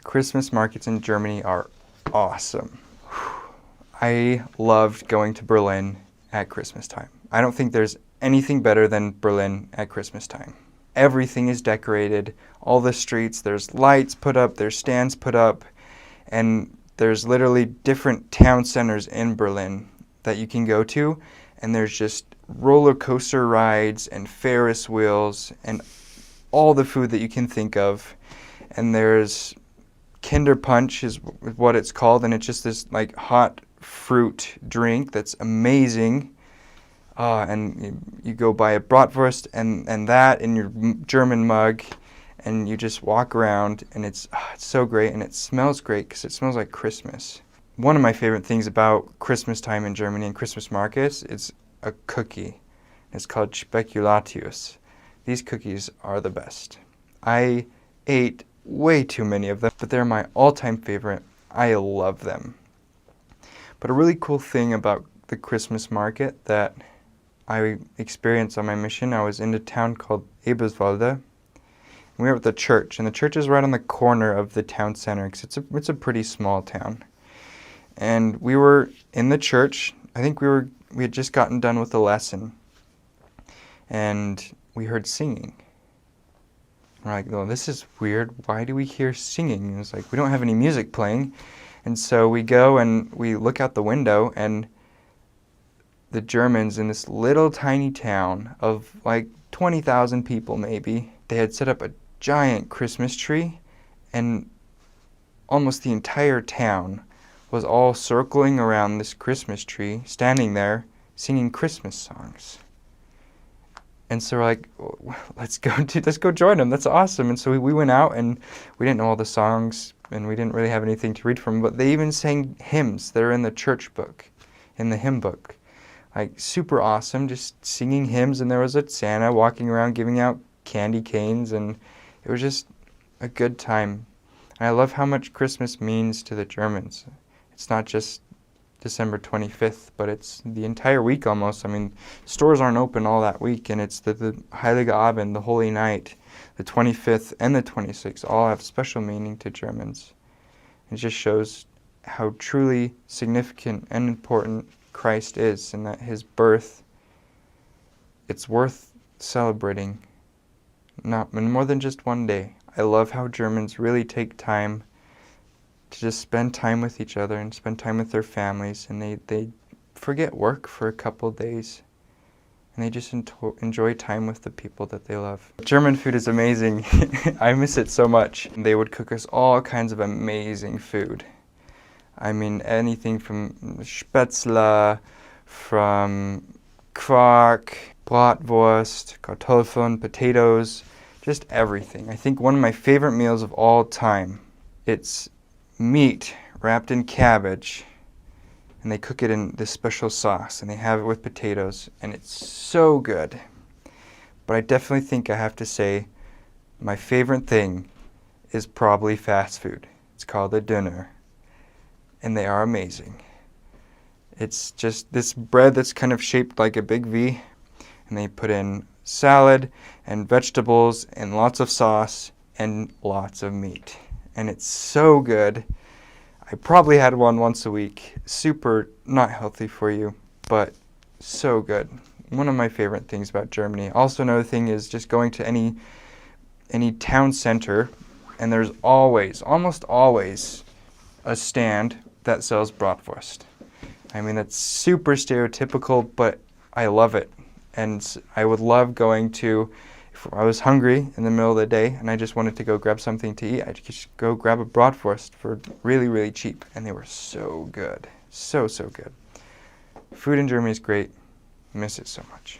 Christmas markets in Germany are awesome. I loved going to Berlin at Christmas time. I don't think there's anything better than Berlin at Christmas time. Everything is decorated, all the streets, there's lights put up, there's stands put up, and there's literally different town centers in Berlin that you can go to, and there's just roller coaster rides and Ferris wheels and all the food that you can think of. And there's Kinder Punch is what it's called, and it's just this like hot fruit drink that's amazing. And you go buy a Bratwurst and that in your German mug, and you just walk around, and it's so great, and it smells great because it smells like Christmas. One of my favorite things about Christmas time in Germany and Christmas markets is a cookie. It's called Spekulatius. These cookies are the best. I ate way too many of them, but they're my all-time favorite. I love them. But a really cool thing about the Christmas market that I experienced on my mission, I was in a town called Eberswalde. We were at the church, and the church is right on the corner of the town center because it's a pretty small town. And we were in the church. I think we had just gotten done with the lesson, and we heard singing. We're like, oh, this is weird. Why do we hear singing? And it's like, we don't have any music playing. And so we go and we look out the window, and the Germans in this little tiny town of like 20,000 people maybe, they had set up a giant Christmas tree, and almost the entire town was all circling around this Christmas tree, standing there, singing Christmas songs. And so we're like, let's go join them. That's awesome. And so we went out, and we didn't know all the songs, and we didn't really have anything to read from, but they even sang hymns that are in the church book, in the hymn book. Like, super awesome, just singing hymns, and there was a Santa walking around giving out candy canes, and it was just a good time. And I love how much Christmas means to the Germans. It's not just December 25th, but it's the entire week almost. I mean, stores aren't open all that week, and it's the Heilige Abend, the Holy Night, the 25th and the 26th all have special meaning to Germans. It just shows how truly significant and important Christ is, and that his birth, it's worth celebrating, not more than just one day. I love how Germans really take time to just spend time with each other and spend time with their families, and they forget work for a couple days, and they just enjoy time with the people that they love. German food is amazing. I miss it so much. They would cook us all kinds of amazing food. I mean, anything from Spätzle, from Quark, Bratwurst, Kartoffeln, potatoes, just everything. I think one of my favorite meals of all time, it's meat wrapped in cabbage, and they cook it in this special sauce, and they have it with potatoes, and it's so good. But I definitely think I have to say my favorite thing is probably fast food. It's called a Döner, and they are amazing. It's just this bread that's kind of shaped like a big V, and they put in salad and vegetables and lots of sauce and lots of meat. And it's so good. I probably had one once a week. Super not healthy for you, but so good. One of my favorite things about Germany. Also, another thing is just going to any town center, and there's almost always, a stand that sells Bratwurst. I mean, that's super stereotypical, but I love it. And I would love going to, if I was hungry in the middle of the day and I just wanted to go grab something to eat, I'd just go grab a Bratwurst for really, really cheap. And they were so good. So, so good. Food in Germany is great. I miss it so much.